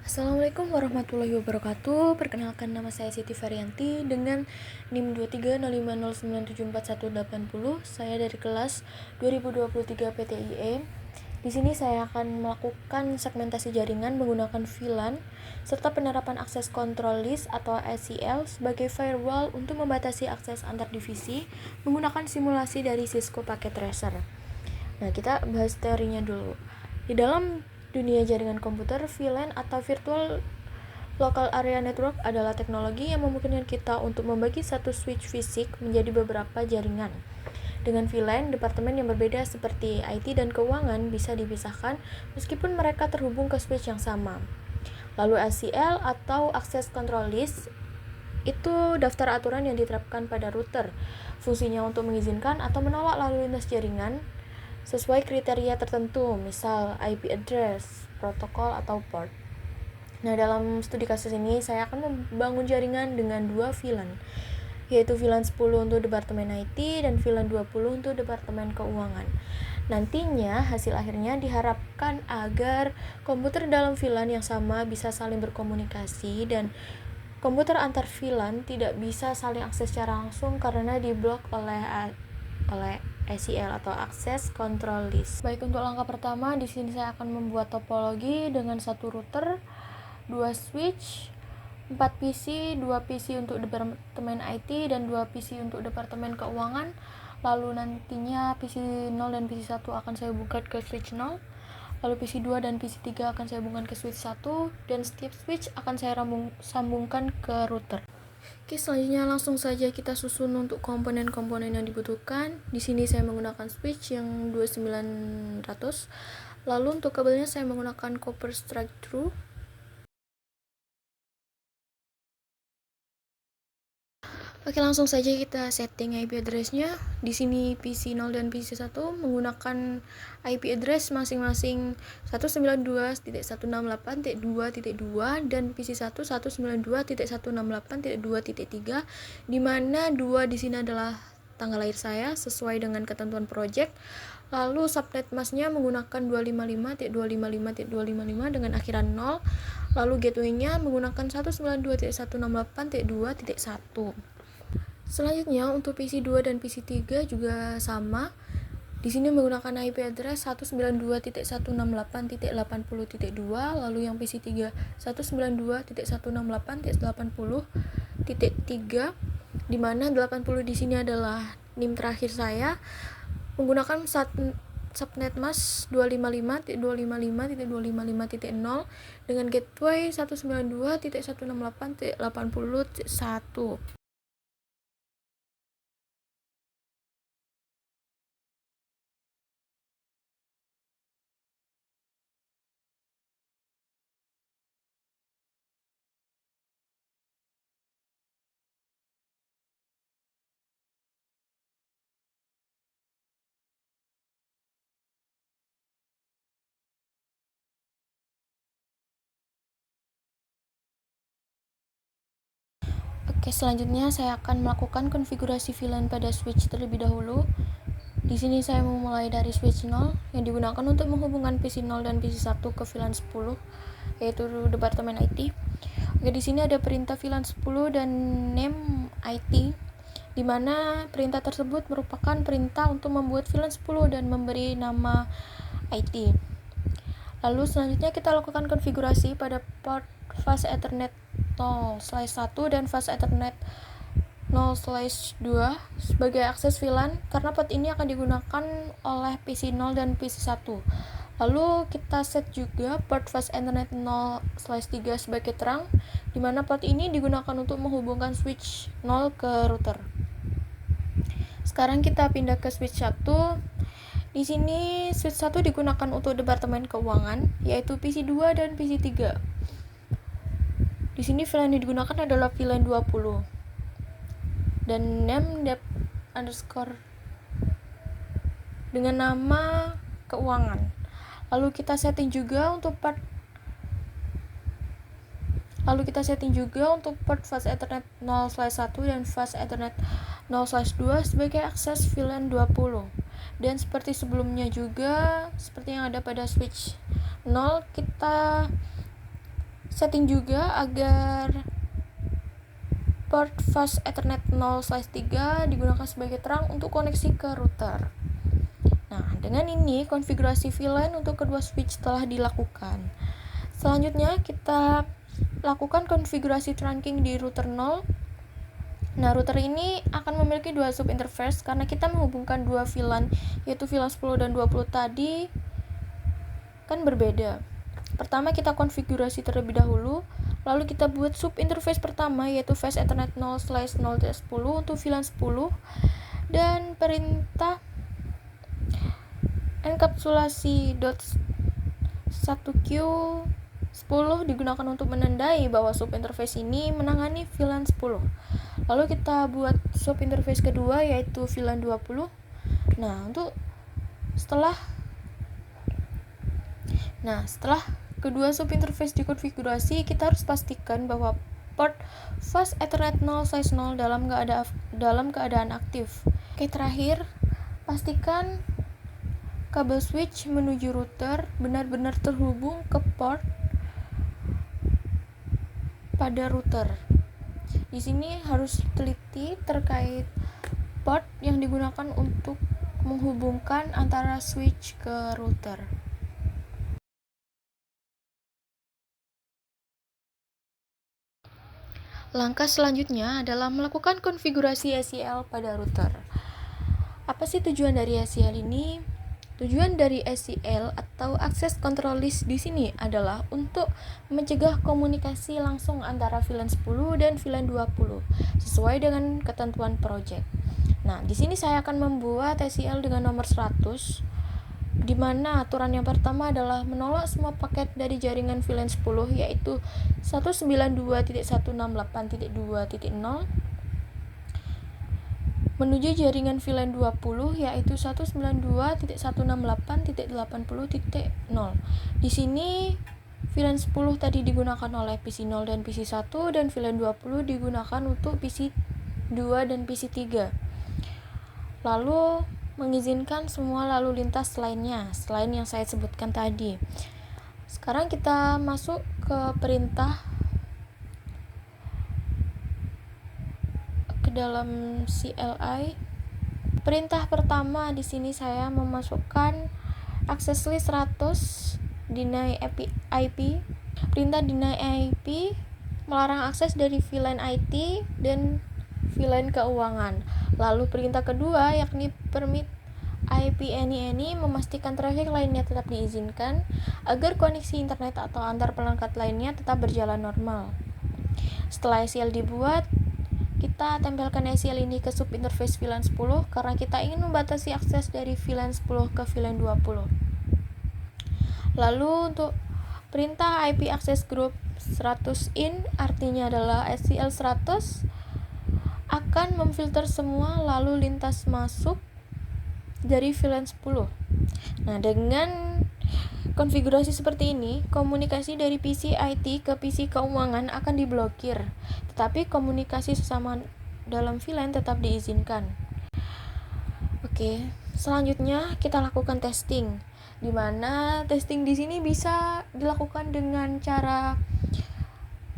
Assalamualaikum warahmatullahi wabarakatuh. Perkenalkan, nama saya Siti Varianti dengan NIM 230509748180. Saya dari kelas 2023 PTIE. Di sini saya akan melakukan segmentasi jaringan menggunakan VLAN serta penerapan akses control list atau ACL sebagai firewall untuk membatasi akses antar divisi menggunakan simulasi dari Cisco Packet Tracer. Nah, kita bahas teorinya dulu. Di dalam dunia jaringan komputer, VLAN atau Virtual Local Area Network adalah teknologi yang memungkinkan kita untuk membagi satu switch fisik menjadi beberapa jaringan. Dengan VLAN, departemen yang berbeda seperti IT dan keuangan bisa dipisahkan meskipun mereka terhubung ke switch yang sama. Lalu ACL atau Access Control List itu daftar aturan yang diterapkan pada router. Fungsinya untuk mengizinkan atau menolak lalu lintas jaringan sesuai kriteria tertentu, misal IP address, protokol, atau port. Nah, dalam studi kasus ini saya akan membangun jaringan dengan dua VLAN, yaitu VLAN 10 untuk Departemen IT dan VLAN 20 untuk Departemen Keuangan. Nantinya hasil akhirnya diharapkan agar komputer dalam VLAN yang sama bisa saling berkomunikasi dan komputer antar VLAN tidak bisa saling akses secara langsung karena diblok oleh ACL atau Access Control List. Baik, untuk langkah pertama di sini saya akan membuat topologi dengan satu router, 2 switch, 4 PC, 2 PC untuk Departemen IT dan 2 PC untuk Departemen Keuangan. Lalu nantinya PC 0 dan PC 1 akan saya hubungkan ke switch 0. Lalu PC 2 dan PC 3 akan saya hubungkan ke switch 1 dan setiap switch akan saya sambungkan ke router. Oke, selanjutnya langsung saja kita susun untuk komponen-komponen yang dibutuhkan. Di sini saya menggunakan switch yang 2900. Lalu untuk kabelnya saya menggunakan copper straight through. Oke, langsung saja kita setting IP address-nya. Di sini PC 0 dan PC 1 menggunakan IP address masing-masing 192.168.2.2 dan PC 1 192.168.2.3, di mana 2 di sini adalah tanggal lahir saya sesuai dengan ketentuan project. Lalu subnet masknya menggunakan 255.255.255 dengan akhiran 0. Lalu gateway-nya menggunakan 192.168.2.1. Selanjutnya untuk PC 2 dan PC 3 juga sama. Di sini menggunakan IP address 192.168.80.2, lalu yang PC 3 192.168.80.3, di mana 80 di sini adalah NIM terakhir saya menggunakan subnet mask 255.255.255.0 dengan gateway 192.168.80.1. Oke, selanjutnya saya akan melakukan konfigurasi VLAN pada switch terlebih dahulu. Di sini saya memulai dari switch 0 yang digunakan untuk menghubungkan PC 0 dan PC 1 ke VLAN 10, yaitu Departemen IT. Oke, di sini ada perintah VLAN 10 dan name IT, di mana perintah tersebut merupakan perintah untuk membuat VLAN 10 dan memberi nama IT. Lalu selanjutnya kita lakukan konfigurasi pada port fast Ethernet 0/1 dan fast Ethernet 0/2 sebagai akses VLAN karena port ini akan digunakan oleh PC 0 dan PC 1. Lalu kita set juga port fast Ethernet 0/3 sebagai terang, di mana port ini digunakan untuk menghubungkan switch 0 ke router. Sekarang kita pindah ke switch 1. Di sini switch 1 digunakan untuk Departemen Keuangan, yaitu PC 2 dan PC 3. Di sini VLAN yang digunakan adalah VLAN 20 dan name underscore dengan nama keuangan. Lalu kita setting juga untuk port fast Ethernet 0/1 dan fast Ethernet 0/2 sebagai akses VLAN 20. Dan seperti sebelumnya juga, seperti yang ada pada switch 0, kita setting juga agar port fast Ethernet 0/3 digunakan sebagai terang untuk koneksi ke router. Nah, dengan ini konfigurasi VLAN untuk kedua switch telah dilakukan. Selanjutnya kita lakukan konfigurasi trunking di router 0. Nah, router ini akan memiliki dua sub interface karena kita menghubungkan dua VLAN, yaitu VLAN 10 dan 20 tadi kan berbeda. Pertama kita konfigurasi terlebih dahulu, lalu kita buat sub interface pertama yaitu Fast Ethernet 0/0-10 untuk VLAN 10 dan perintah enkapsulasi .1Q 10 digunakan untuk menandai bahwa sub interface ini menangani VLAN 10. Lalu kita buat sub interface kedua yaitu VLAN 20. Setelah kedua sub interface dikonfigurasi, kita harus pastikan bahwa port fast Ethernet 0/0 dalam keadaan aktif. Oke, terakhir pastikan kabel switch menuju router benar-benar terhubung ke port pada router. Di sini harus teliti terkait port yang digunakan untuk menghubungkan antara switch ke router. Langkah selanjutnya adalah melakukan konfigurasi SCL pada router. Apa sih tujuan dari SCL ini? Tujuan dari SCL atau Access Control List di sini adalah untuk mencegah komunikasi langsung antara VLAN 10 dan VLAN 20 sesuai dengan ketentuan project. Nah, di sini saya akan membuat SCL dengan nomor 100, di mana aturan yang pertama adalah menolak semua paket dari jaringan VLAN 10 yaitu 192.168.2.0 menuju jaringan VLAN 20 yaitu 192.168.80.0. Di sini VLAN 10 tadi digunakan oleh PC 0 dan PC 1 dan VLAN 20 digunakan untuk PC 2 dan PC 3. Lalu mengizinkan semua lalu lintas lainnya selain yang saya sebutkan tadi. Sekarang kita masuk ke perintah ke dalam CLI. Perintah pertama di sini saya memasukkan access list 100 deny IP. Perintah deny IP melarang akses dari VLAN IT dan VLAN keuangan. Lalu perintah kedua yakni permit IP any memastikan traffic lainnya tetap diizinkan agar koneksi internet atau antar perangkat lainnya tetap berjalan normal. Setelah SCL dibuat, kita tempelkan SCL ini ke sub interface VLAN 10 karena kita ingin membatasi akses dari VLAN 10 ke VLAN 20. Lalu untuk perintah IP access group 100 in artinya adalah SCL 100 akan memfilter semua lalu lintas masuk dari VLAN 10. Nah, dengan konfigurasi seperti ini, komunikasi dari PC IT ke PC keuangan akan diblokir, tetapi komunikasi sesama dalam VLAN tetap diizinkan. Oke, selanjutnya kita lakukan testing, di mana testing di sini bisa dilakukan dengan cara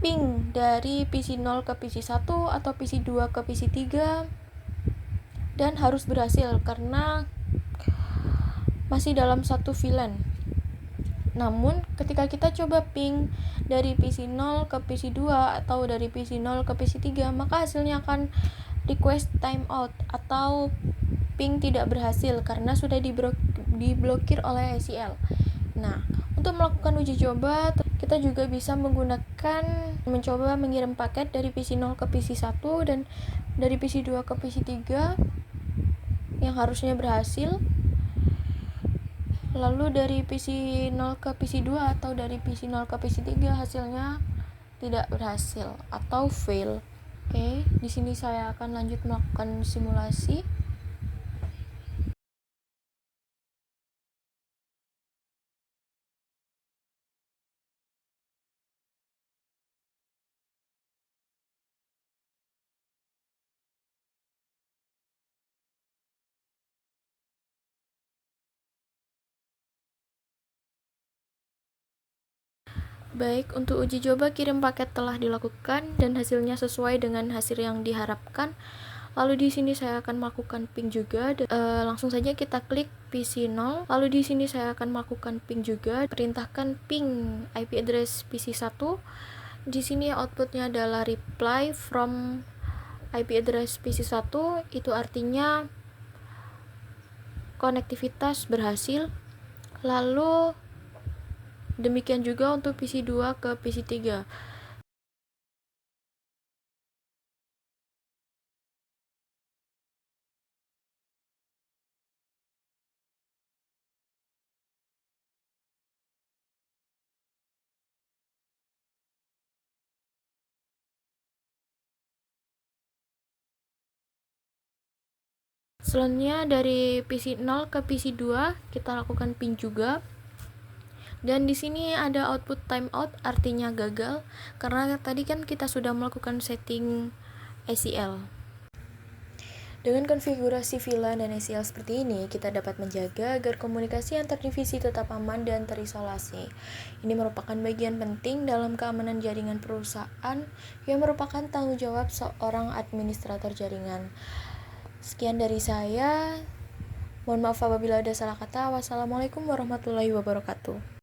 ping dari PC 0 ke PC 1 atau PC 2 ke PC 3 dan harus berhasil karena masih dalam satu VLAN. Namun ketika kita coba ping dari PC 0 ke PC 2 atau dari PC 0 ke PC 3, maka hasilnya akan request timeout atau ping tidak berhasil karena sudah diblokir oleh SCL. Nah, untuk melakukan uji coba, kita juga bisa mencoba mengirim paket dari PC 0 ke PC 1 dan dari PC 2 ke PC 3 yang harusnya berhasil. Lalu dari PC 0 ke PC 2 atau dari PC 0 ke PC 3 hasilnya tidak berhasil atau fail. Oke, di sini saya akan lanjut melakukan simulasi. Baik, untuk uji coba kirim paket telah dilakukan dan hasilnya sesuai dengan hasil yang diharapkan. Lalu di sini saya akan melakukan ping juga. Langsung saja kita klik PC 0. Lalu di sini saya akan melakukan ping juga. Perintahkan ping IP address PC 1. Di sini outputnya adalah reply from IP address PC 1. Itu artinya konektivitas berhasil. Lalu demikian juga untuk PC 2 ke PC 3. Selanjutnya dari PC 0 ke PC 2 kita lakukan ping juga. Dan di sini ada output timeout, artinya gagal karena tadi kan kita sudah melakukan setting ACL. Dengan konfigurasi VLAN dan ACL seperti ini, kita dapat menjaga agar komunikasi antar divisi tetap aman dan terisolasi. Ini merupakan bagian penting dalam keamanan jaringan perusahaan yang merupakan tanggung jawab seorang administrator jaringan. Sekian dari saya. Mohon maaf apabila ada salah kata. Wassalamualaikum warahmatullahi wabarakatuh.